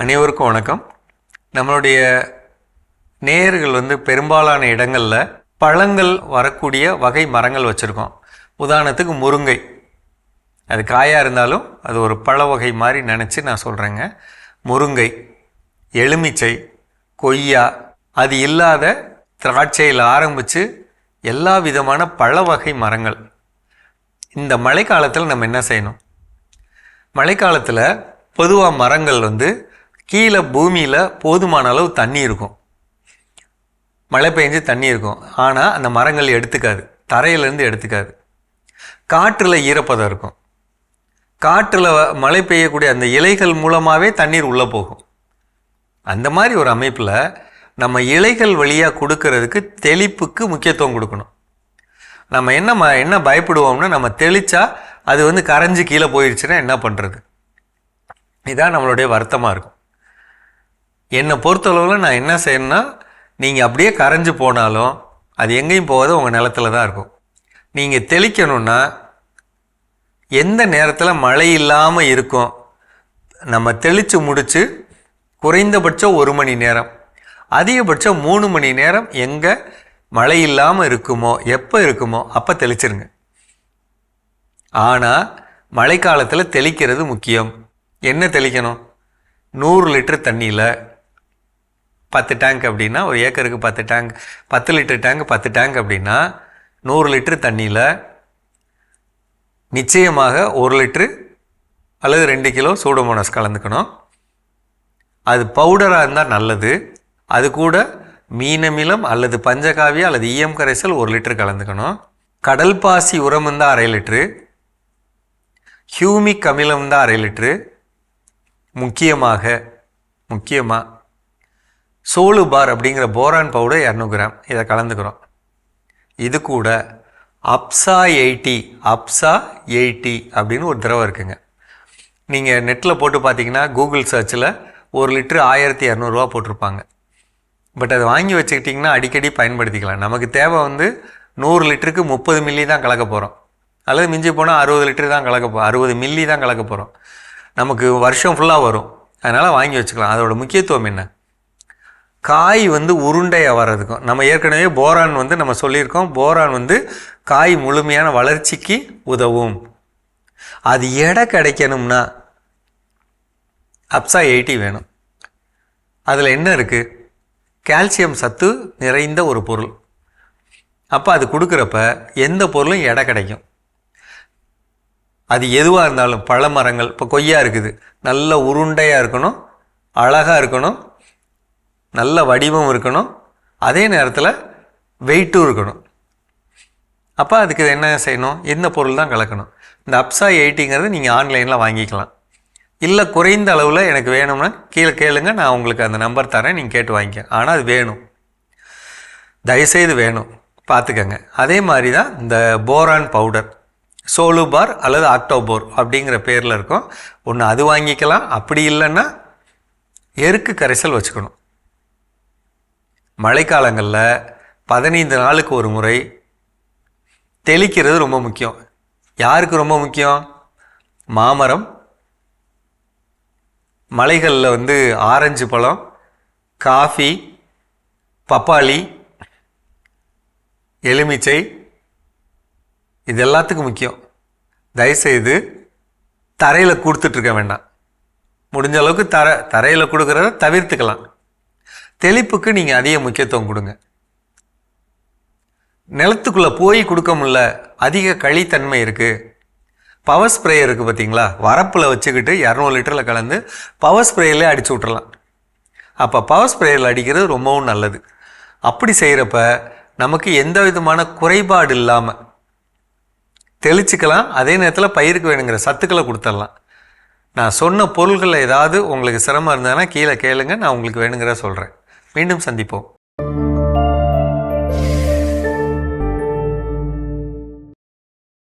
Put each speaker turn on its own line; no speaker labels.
அனைவருக்கும் வணக்கம். நம்மளுடைய நேயர்கள் பெரும்பாலான இடங்களில் பழங்கள் வரக்கூடிய வகை மரங்கள் வச்சுருக்கோம். உதாரணத்துக்கு முருங்கை, அது காயாக இருந்தாலும் அது ஒரு பழ வகை மாதிரி நினச்சி நான் சொல்கிறேங்க. முருங்கை, எலுமிச்சை, கொய்யா, அது இல்லாத திராட்சையில் ஆரம்பித்து எல்லா விதமான பழ வகை மரங்கள். இந்த மழைக்காலத்தில் நம்ம என்ன செய்யணும்? மழைக்காலத்தில் பொதுவாக மரங்கள் கீழே பூமியில் போதுமான அளவு தண்ணி இருக்கும், மழை பெஞ்சு தண்ணி இருக்கும். ஆனால் அந்த மரங்கள் எடுத்துக்காது, தரையிலேருந்து எடுத்துக்காது. காற்றில் ஈரப்பதம் இருக்கும், காற்றில் மழை பெய்யக்கூடிய அந்த இலைகள் மூலமாகவே தண்ணீர் உள்ளே போகும். அந்த மாதிரி ஒரு அமைப்பில் நம்ம இலைகள் வழியாக கொடுக்கறதுக்கு தெளிப்புக்கு முக்கியத்துவம் கொடுக்கணும். நம்ம என்ன பயப்படுவோம்னா, நம்ம தெளித்தா அது கரைஞ்சி கீழே போயிடுச்சுன்னா என்ன பண்ணுறது? இதுதான் நம்மளுடைய வருத்தமாக இருக்கும். என்னை பொறுத்தளவில் நான் என்ன செய்யணும்னா, நீங்கள் அப்படியே கரைஞ்சி போனாலும் அது எங்கேயும் போகாது, உங்கள் நிலத்தில் தான் இருக்கும். நீங்கள் தெளிக்கணுன்னா எந்த நேரத்தில் மழை இல்லாமல் இருக்கும், நம்ம தெளித்து முடித்து குறைந்தபட்சம் 1 மணி நேரம், அதிகபட்சம் 3 மணி நேரம் எங்கே மழை இல்லாமல் இருக்குமோ, எப்போ இருக்குமோ அப்போ தெளிச்சிருங்க. ஆனால் மழைக்காலத்தில் தெளிக்கிறது முக்கியம். என்ன தெளிக்கணும்? 100 லிட்டர் தண்ணியில் 10 டேங்க் அப்படின்னா, ஒரு ஏக்கருக்கு 10 டேங்க், 10 லிட்டர் டேங்க் 10 டேங்க் அப்படின்னா 100 லிட்டர் தண்ணியில் நிச்சயமாக 1 லிட்ரு அல்லது 2 கிலோ சூடோமோனாஸ் கலந்துக்கணும். அது பவுடராக இருந்தால் நல்லது. அது கூட மீனமிலம் அல்லது பஞ்சகாவியா அல்லது ஈயம் கரைசல் 1 லிட்டர் கலந்துக்கணும். கடல் பாசி உரம் இருந்தால் 1/2 லிட்ரு, ஹியூமிக் அமிலம் இருந்தால் 1/2 லிட்ரு. முக்கியமாக சோலுபார் அப்படிங்கிற போரான் பவுடர் 200 கிராம் இதை கலந்துக்கிறோம். இது கூட அப்சா 80 அப்படின்னு ஒரு திரவம் இருக்குங்க. நீங்கள் நெட்டில் போட்டு பார்த்தீங்கன்னா, கூகுள் சர்ச்சில் 1 லிட்ரு 1200 ரூபா போட்டிருப்பாங்க. பட் அதை வாங்கி வச்சுக்கிட்டிங்கன்னா அடிக்கடி பயன்படுத்திக்கலாம். நமக்கு தேவை 100 லிட்டருக்கு 30 மில்லி தான் கலக்க போகிறோம், அல்லது மிஞ்சி போனால் 60 லிட்டரு தான் 60 மில்லி தான் கலக்க போகிறோம். நமக்கு வருஷம் ஃபுல்லாக வரும், அதனால் வாங்கி வச்சுக்கலாம். அதோட முக்கியத்துவம் என்ன? காய் உருண்டையாக வர்றதுக்கும், நம்ம ஏற்கனவே போரான் நம்ம சொல்லியிருக்கோம், போரான் காய் முழுமையான வளர்ச்சிக்கு உதவும். அது எடை கிடைக்கணும்னா அப்சா 80 வேணும். அதில் என்ன இருக்குது? கால்சியம் சத்து நிறைந்த ஒரு பொருள். அப்போ அது கொடுக்குறப்ப எந்த பொருளும் எடை கிடைக்கும். அது எதுவாக இருந்தாலும், பழ மரங்கள், இப்போ கொய்யா இருக்குது, நல்ல உருண்டையாக இருக்கணும், அழகாக இருக்கணும், நல்ல வடிவம் இருக்கணும், அதே நேரத்தில் வெயிட்டும் இருக்கணும். அப்போ அதுக்கு என்ன செய்யணும்? இந்த பொருள் தான் கலக்கணும். இந்த அப்சா 80ங்கிறது நீங்கள் ஆன்லைனில் வாங்கிக்கலாம். இல்லை குறைந்த அளவில் எனக்கு வேணும்னா கீழே கேளுங்க, நான் உங்களுக்கு அந்த நம்பர் தரேன், நீங்கள் கேட்டு வாங்கிக்க. ஆனால் அது வேணும், தயவுசெய்து வேணும், பார்த்துக்கங்க. அதே மாதிரி தான் இந்த போரான் பவுடர், சோலுபார் அல்லது ஆக்டோபோர் அப்படிங்கிற பேரில் இருக்கும். ஒன்று அது வாங்கிக்கலாம், அப்படி இல்லைன்னா எருக்கு கரைசல் வச்சுக்கணும். மழைக்காலங்களில் 15 நாளுக்கு ஒரு முறை தெளிக்கிறது ரொம்ப முக்கியம். யாருக்கு ரொம்ப முக்கியம்? மாமரம், மலைகளில் ஆரஞ்சு பழம், காஃபி, பப்பாளி, எலுமிச்சை, இது எல்லாத்துக்கும் முக்கியம். தயவுசெய்து தரையில் கொடுத்துட்ருக்க வேண்டாம். முடிஞ்ச அளவுக்கு தரையில் கொடுக்குறத தவிர்த்துக்கலாம். தெளிப்புக்கு நீங்கள் அதிக முக்கியத்துவம் கொடுங்க. நிலத்துக்குள்ளே போய் கொடுக்க முடியல, அதிக களித்தன்மை இருக்குது, பவர் ஸ்ப்ரே இருக்குது பார்த்தீங்களா, வரப்பில் வச்சுக்கிட்டு 200 லிட்டரில் கலந்து பவர் ஸ்ப்ரேயிலே அடித்து விட்றலாம். அப்போ பவர் ஸ்ப்ரேயில் அடிக்கிறது ரொம்பவும் நல்லது. அப்படி செய்கிறப்ப நமக்கு எந்த விதமான குறைபாடு இல்லாமல் தெளிச்சிக்கலாம். அதே நேரத்தில் பயிருக்கு வேணுங்கிற சத்துக்களை கொடுத்துடலாம். நான் சொன்ன பொருள்களில் ஏதாவது உங்களுக்கு சிரமம் இருந்ததுன்னா கீழே கேளுங்க, நான் உங்களுக்கு வேணுங்கிற சொல்கிறேன். மீண்டும் சந்திப்போம்.